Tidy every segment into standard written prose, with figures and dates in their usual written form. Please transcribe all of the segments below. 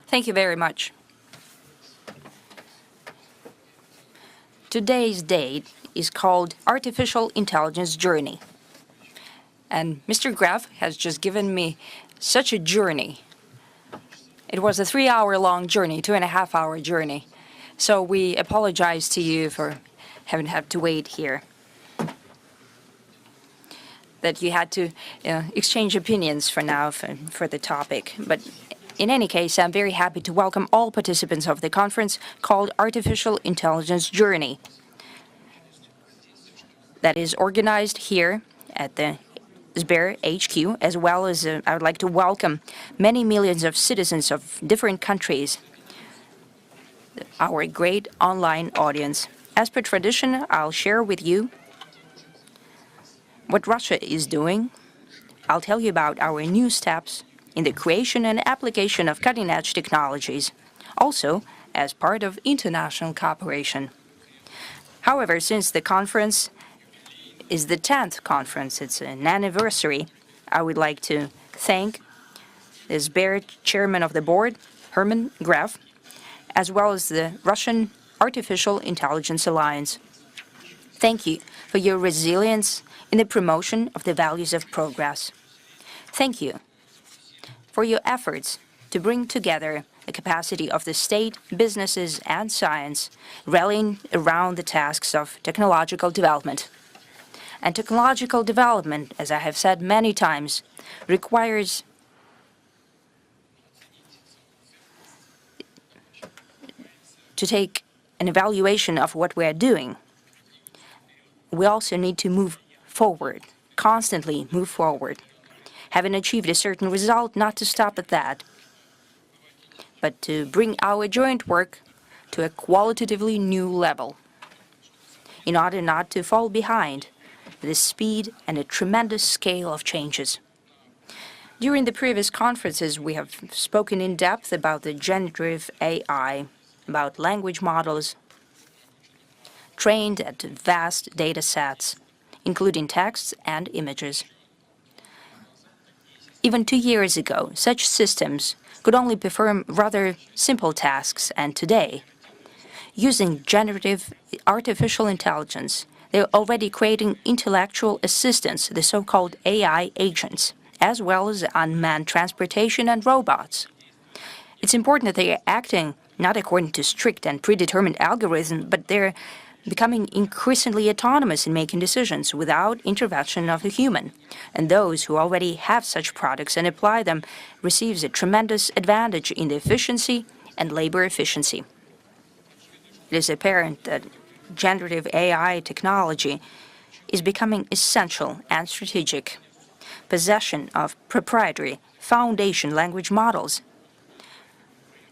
Thank you very much. Today's date is called Artificial Intelligence Journey. And Mr. Graf has just given me such a journey. It was a 3-hour-long journey, 2.5-hour journey. So we apologize to you for having had to wait here. That you had to exchange opinions for now for the topic. But in any case, I'm very happy to welcome all participants of the conference called Artificial Intelligence Journey. That is organized here at the Sber HQ, as well as I would like to welcome many millions of citizens of different countries, our great online audience. As per tradition, I'll share with you what Russia is doing. I'll tell you about our new steps in the creation and application of cutting-edge technologies, also as part of international cooperation. However, since the conference is the 10th conference, it's an anniversary, I would like to thank the Sber chairman of the board, Herman Graf, as well as the Russian Artificial Intelligence Alliance. Thank you for your resilience in the promotion of the values of progress. Thank you for your efforts to bring together the capacity of the state, businesses, and science, rallying around the tasks of technological development. And technological development, as I have said many times, requires to take an evaluation of what we are doing. We also need to move forward, constantly move forward. Having achieved a certain result, not to stop at that, but to bring our joint work to a qualitatively new level, in order not to fall behind the speed and a tremendous scale of changes. During the previous conferences, we have spoken in depth about the generative AI, about language models trained at vast data sets, including texts and images. Even 2 years ago, such systems could only perform rather simple tasks, and today, using generative artificial intelligence, they're already creating intellectual assistants, the so-called AI agents, as well as unmanned transportation and robots. It's important that they are acting not according to strict and predetermined algorithms, but they're becoming increasingly autonomous in making decisions without intervention of the human. And those who already have such products and apply them receives a tremendous advantage in the efficiency and labor efficiency. It is apparent that generative AI technology is becoming essential and strategic. Possession of proprietary foundation language models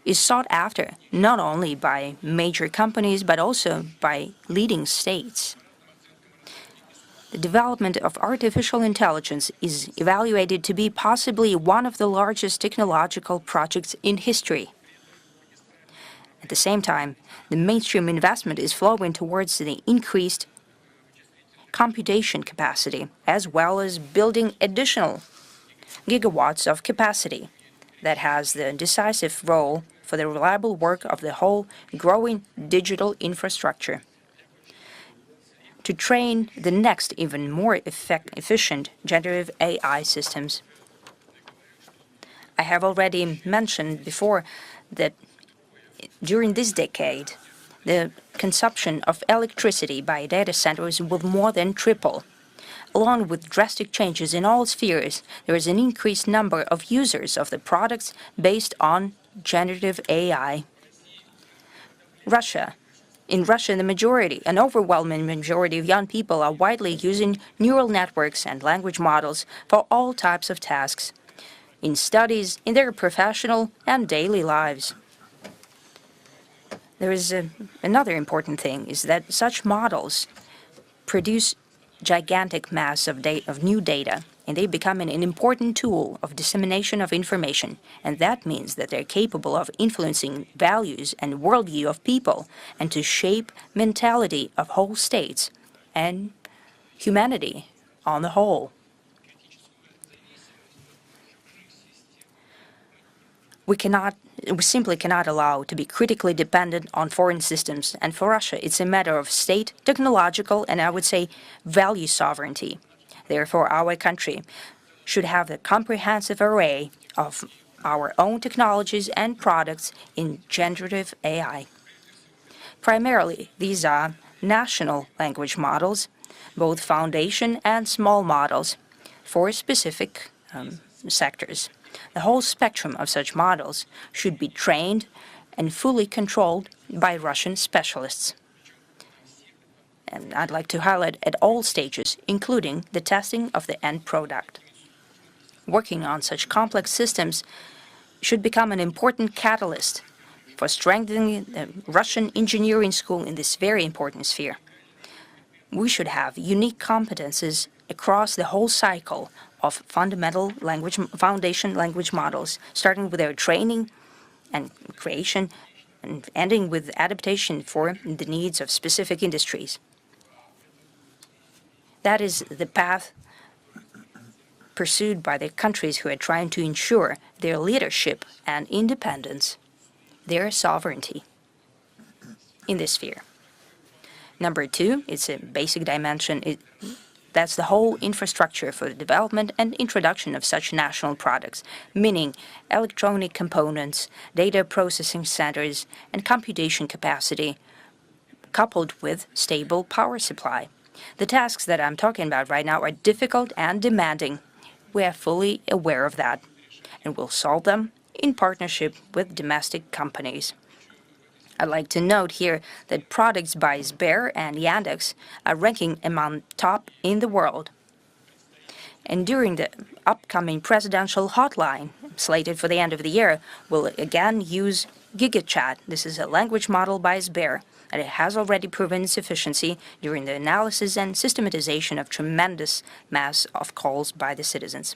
is sought after not only by major companies but also by leading states. The development of artificial intelligence is evaluated to be possibly one of the largest technological projects in history. At the same time, the mainstream investment is flowing towards the increased computation capacity, as well as building additional gigawatts of capacity that has the decisive role for the reliable work of the whole growing digital infrastructure. To train the next, even more efficient generative AI systems. I have already mentioned before that during this decade, the consumption of electricity by data centers will more than triple. Along with drastic changes in all spheres, there is an increased number of users of the products based on generative AI. In Russia, an overwhelming majority of young people are widely using neural networks and language models for all types of tasks, in studies, in their professional and daily lives. There is another important thing, is that such models produce gigantic mass of new data, and they become an important tool of dissemination of information. And that means that they're capable of influencing values and worldview of people and to shape mentality of whole states and humanity on the whole. We cannot we simply cannot allow to be critically dependent on foreign systems. And for Russia, it's a matter of state, technological, and I would say value sovereignty. Therefore, our country should have a comprehensive array of our own technologies and products in generative AI. Primarily, these are national language models, both foundation and small models, for specific sectors. The whole spectrum of such models should be trained and fully controlled by Russian specialists. And I'd like to highlight at all stages, including the testing of the end product. Working on such complex systems should become an important catalyst for strengthening the Russian engineering school in this very important sphere. We should have unique competences across the whole cycle of fundamental foundation language models, starting with their training and creation and ending with adaptation for the needs of specific industries. That is the path pursued by the countries who are trying to ensure their leadership and independence, their sovereignty in this sphere. Number two, it's a basic dimension. That's the whole infrastructure for the development and introduction of such national products, meaning electronic components, data processing centers, and computation capacity, coupled with stable power supply. The tasks that I'm talking about right now are difficult and demanding. We are fully aware of that, and will solve them in partnership with domestic companies. I'd like to note here that products by Sber and Yandex are ranking among top in the world. And during the upcoming presidential hotline, slated for the end of the year, we'll again use GigaChat. This is a language model by Sber, and it has already proven its efficiency during the analysis and systematization of tremendous mass of calls by the citizens.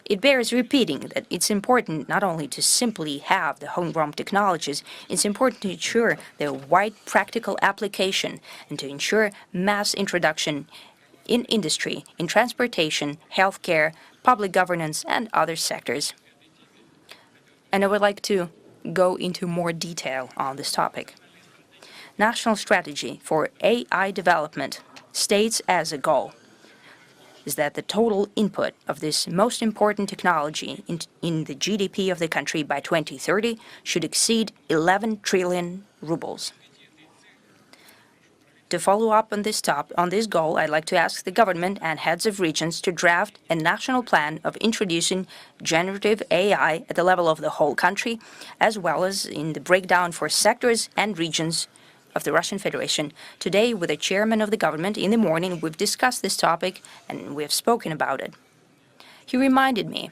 It bears repeating that it's important not only to simply have the homegrown technologies, it's important to ensure their wide practical application and to ensure mass introduction in industry, in transportation, healthcare, public governance, and other sectors. And I would like to go into more detail on this topic. National strategy for AI development states as a goal is that the total input of this most important technology in the GDP of the country by 2030 should exceed 11 trillion rubles. To follow up on this goal, I'd like to ask the government and heads of regions to draft a national plan of introducing generative AI at the level of the whole country, as well as in the breakdown for sectors and regions of the Russian Federation. Today, with the chairman of the government in the morning, we've discussed this topic and we have spoken about it. He reminded me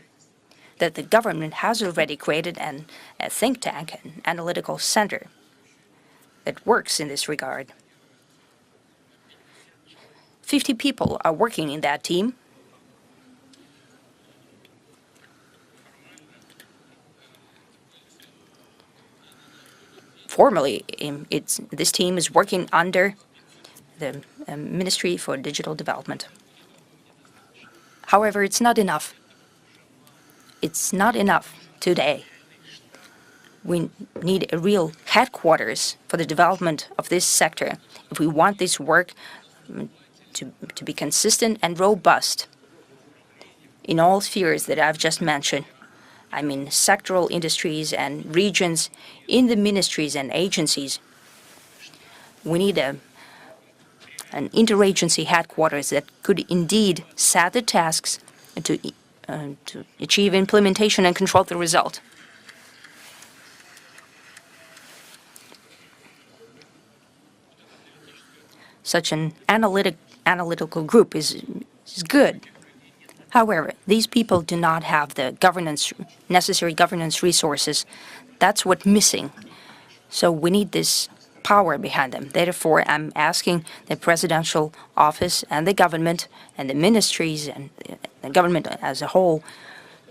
that the government has already created a think tank, an analytical center that works in this regard. 50 people are working in that team. Formally, this team is working under the Ministry for Digital Development. However, it's not enough. It's not enough today. We need a real headquarters for the development of this sector if we want this work to be consistent and robust in all spheres that I've just mentioned. I mean, sectoral industries and regions in the ministries and agencies. We need an interagency headquarters that could indeed set the tasks to achieve implementation and control the result. Such an analytical group is good. However, these people do not have the necessary governance resources. That's what's missing. So we need this power behind them. Therefore, I'm asking the presidential office and the government and the ministries and the government as a whole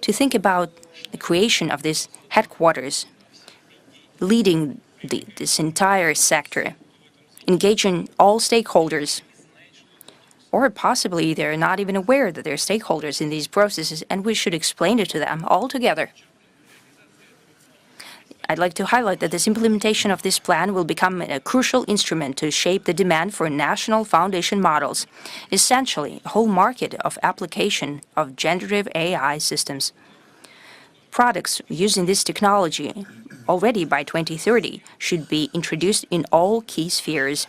to think about the creation of this headquarters, leading this entire sector, engaging all stakeholders. Or possibly they're not even aware that they're stakeholders in these processes, and we should explain it to them all together. I'd like to highlight that this implementation of this plan will become a crucial instrument to shape the demand for national foundation models, essentially a whole market of application of generative AI systems. Products using this technology already by 2030 should be introduced in all key spheres.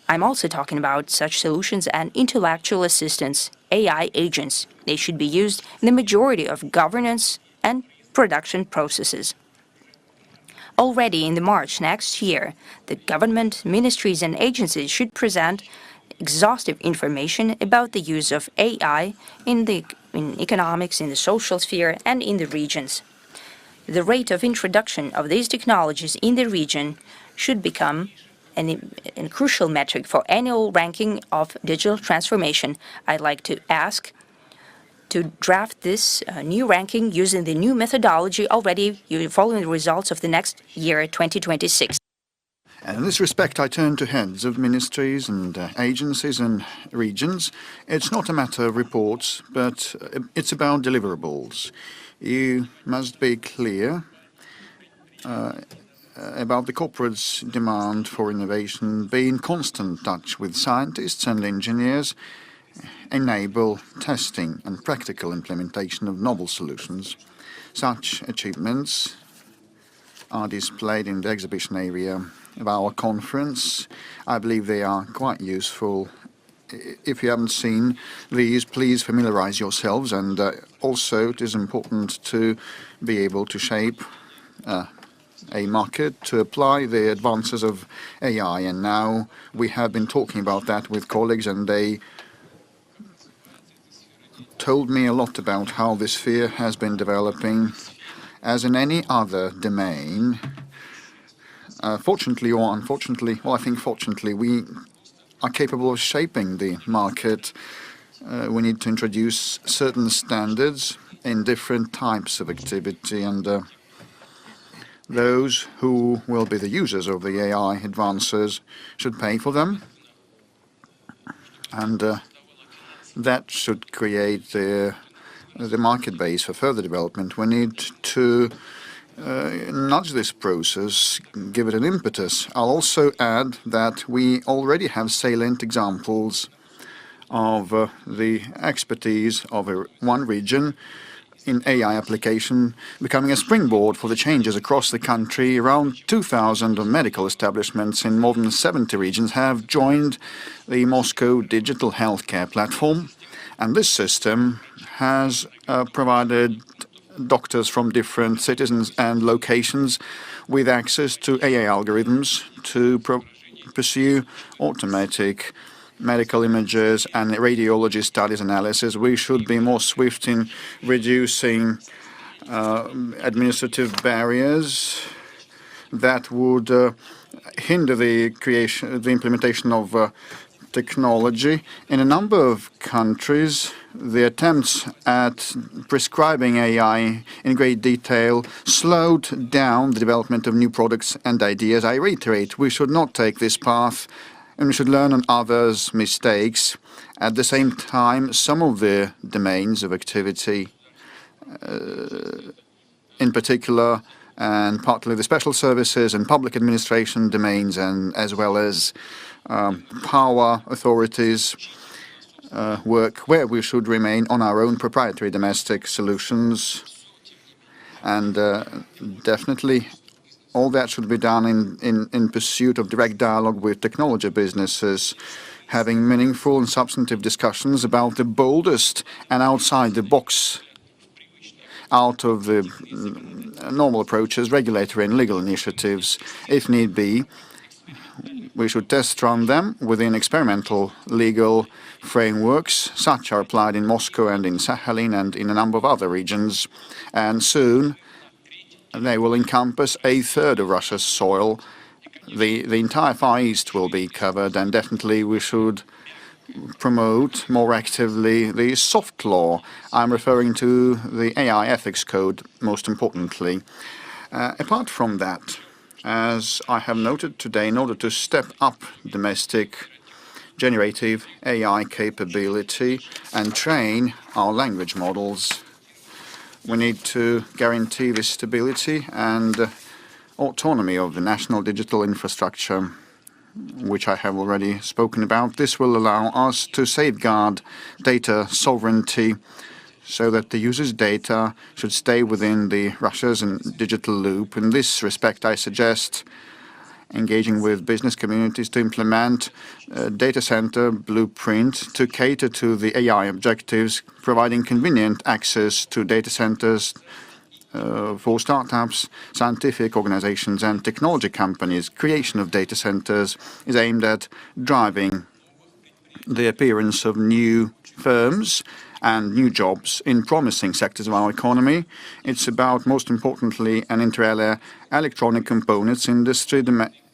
I'm also talking about such solutions and intellectual assistance, AI agents. They should be used in the majority of governance and production processes. Already in the March next year, the government, ministries and agencies should present exhaustive information about the use of AI in economics, in the social sphere and in the regions. The rate of introduction of these technologies in the region should become a crucial metric for annual ranking of digital transformation. I'd like to ask to draft this new ranking using the new methodology already following the results of the next year, 2026. And in this respect, I turn to heads of ministries and agencies and regions. It's not a matter of reports, but it's about deliverables. You must be clear about the corporate's demand for innovation, be in constant touch with scientists and engineers, enable testing and practical implementation of novel solutions. Such achievements are displayed in the exhibition area of our conference. I believe they are quite useful. If you haven't seen these, please familiarize yourselves, and also it is important to be able to shape a market to apply the advances of AI. And now we have been talking about that with colleagues, and they told me a lot about how this sphere has been developing. As in any other domain, fortunately or unfortunately, well, I think fortunately, we are capable of shaping the market. We need to introduce certain standards in different types of activity, and those who will be the users of the AI advances should pay for them. And that should create the market base for further development. We need to nudge this process, give it an impetus. I'll also add that we already have salient examples of the expertise of one region in AI application becoming a springboard for the changes across the country. Around 2,000 medical establishments in more than 70 regions have joined the Moscow digital healthcare platform. And this system has provided doctors from different cities and locations with access to AI algorithms to pursue automatic medical images and radiology studies analysis. We should be more swift in reducing administrative barriers that would hinder the implementation of technology. In a number of countries, the attempts at prescribing AI in great detail slowed down the development of new products and ideas. I reiterate, we should not take this path, and we should learn on others' mistakes. At the same time, some of the domains of activity, in particular, and partly the special services and public administration domains, and as well as power authorities, work where we should remain on our own proprietary domestic solutions. And definitely all that should be done in pursuit of direct dialogue with technology businesses, having meaningful and substantive discussions about the boldest and outside the box, out of the normal approaches, regulatory and legal initiatives. If need be, we should test run them within experimental legal frameworks. Such are applied in Moscow and in Sakhalin and in a number of other regions. And soon they will encompass a third of Russia's soil. The entire Far East will be covered, and definitely we should promote more actively the soft law. I'm referring to the AI ethics code, most importantly. Apart from that, as I have noted today, in order to step up domestic generative AI capability and train our language models, We need to guarantee the stability and autonomy of the national digital infrastructure, which I have already spoken about. This will allow us to safeguard data sovereignty so that the user's data should stay within the Russia's and digital loop. In this respect, I suggest engaging with business communities to implement a data center blueprint to cater to the AI objectives, providing convenient access to data centers for startups, scientific organizations, and technology companies. Creation of data centers is aimed at driving the appearance of new firms and new jobs in promising sectors of our economy. It's about, most importantly, an inter alia electronic components industry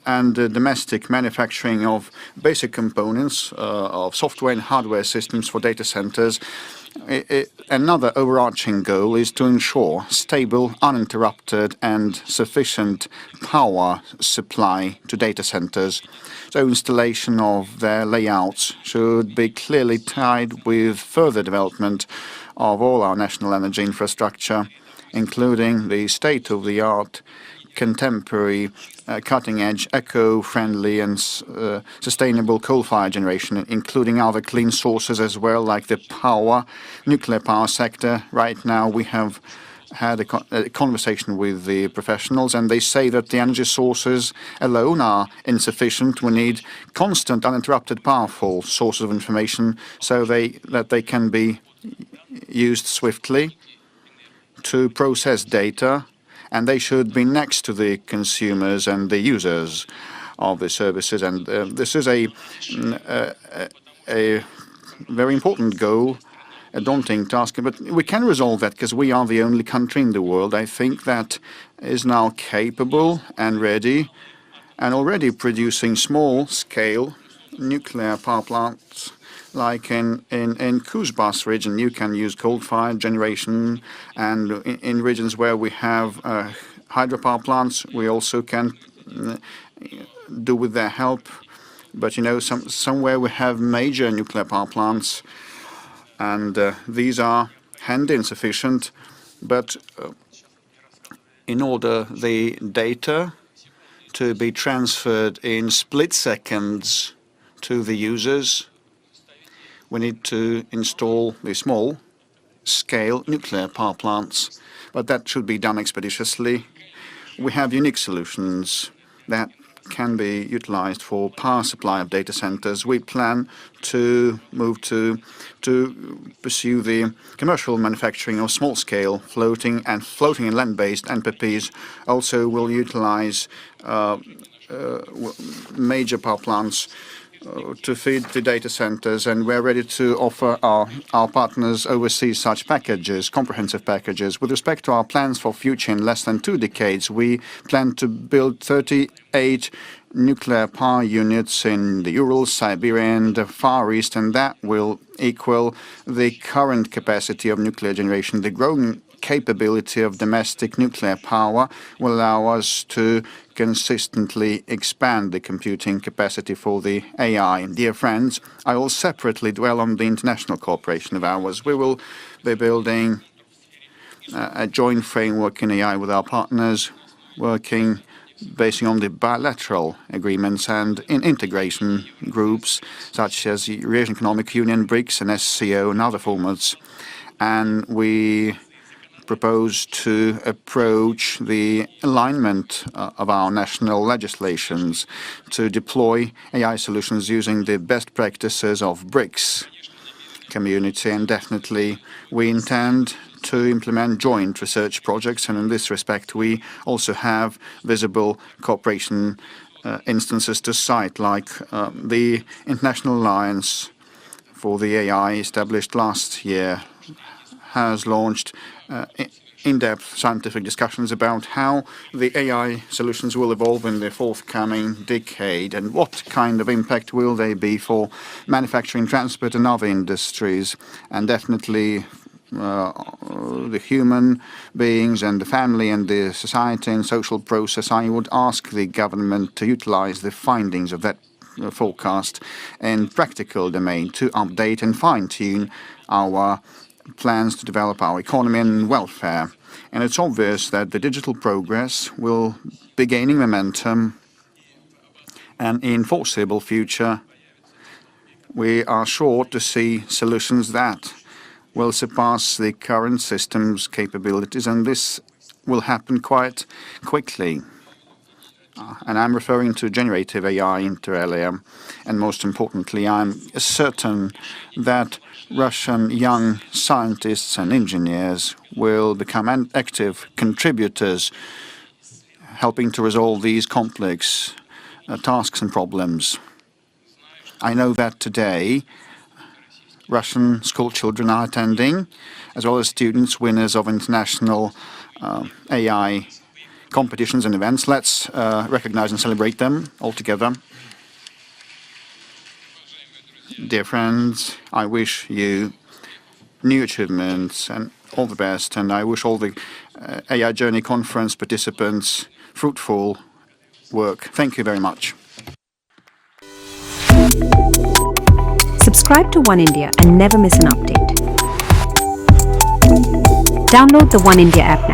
and domestic manufacturing of basic components of software and hardware systems for data centers. Another overarching goal is to ensure stable, uninterrupted, and sufficient power supply to data centers. So installation of their layouts should be clearly tied with further development of all our national energy infrastructure, including the state-of-the-art, contemporary, cutting-edge, eco-friendly and sustainable coal-fired generation, including other clean sources as well, like the nuclear power sector. Right now, we have had a conversation with the professionals, and they say that the energy sources alone are insufficient. We need constant, uninterrupted, powerful sources of information so that they can be used swiftly to process data, and they should be next to the consumers and the users of the services. And this is a very important goal, a daunting task, but we can resolve that because we are the only country in the world, I think, that is now capable and ready and already producing small-scale nuclear power plants. Like in Kuzbas region, you can use coal-fired generation, and in regions where we have hydropower plants, we also can do with their help. But somewhere we have major nuclear power plants, and these are handy insufficient. But in order the data to be transferred in split seconds to the users, we need to install the small-scale nuclear power plants, but that should be done expeditiously. We have unique solutions that can be utilized for power supply of data centers. We plan to move to pursue the commercial manufacturing of small-scale floating and land-based NPPs. Also, will utilize major power plants to feed the data centers, and we're ready to offer our partners overseas such packages, comprehensive packages. With respect to our plans for future, in less than 2 decades, we plan to build 38 nuclear power units in the Urals, Siberia, and the Far East, and that will equal the current capacity of nuclear generation. The growing capability of domestic nuclear power will allow us to consistently expand the computing capacity for the AI. Dear friends, I will separately dwell on the international cooperation of ours. We will be building a joint framework in AI with our partners, working basing on the bilateral agreements and in integration groups such as the Eurasian Economic Union, BRICS, and SCO, and other formats. And we propose to approach the alignment of our national legislations to deploy AI solutions using the best practices of BRICS community. And definitely we intend to implement joint research projects. And in this respect, we also have visible cooperation instances to cite, like the International Alliance for the AI established last year has launched in-depth scientific discussions about how the AI solutions will evolve in the forthcoming decade and what kind of impact will they be for manufacturing, transport, and other industries, and definitely the human beings and the family and the society and social process. I would ask the government to utilize the findings of that forecast in practical domain to update and fine-tune our plans to develop our economy and welfare. And it's obvious that the digital progress will be gaining momentum, and in foreseeable future, we are sure to see solutions that will surpass the current system's capabilities, and this will happen quite quickly. And I'm referring to generative AI inter alia. And most importantly, I'm certain that Russian young scientists and engineers will become active contributors, helping to resolve these complex tasks and problems. I know that today Russian school children are attending, as well as students, winners of international AI competitions and events. Let's recognize and celebrate them all together. Dear friends, I wish you new achievements and all the best, and I wish all the AI Journey Conference participants fruitful work. Thank you very much. Subscribe to Oneindia and never miss an update. Download the Oneindia app now.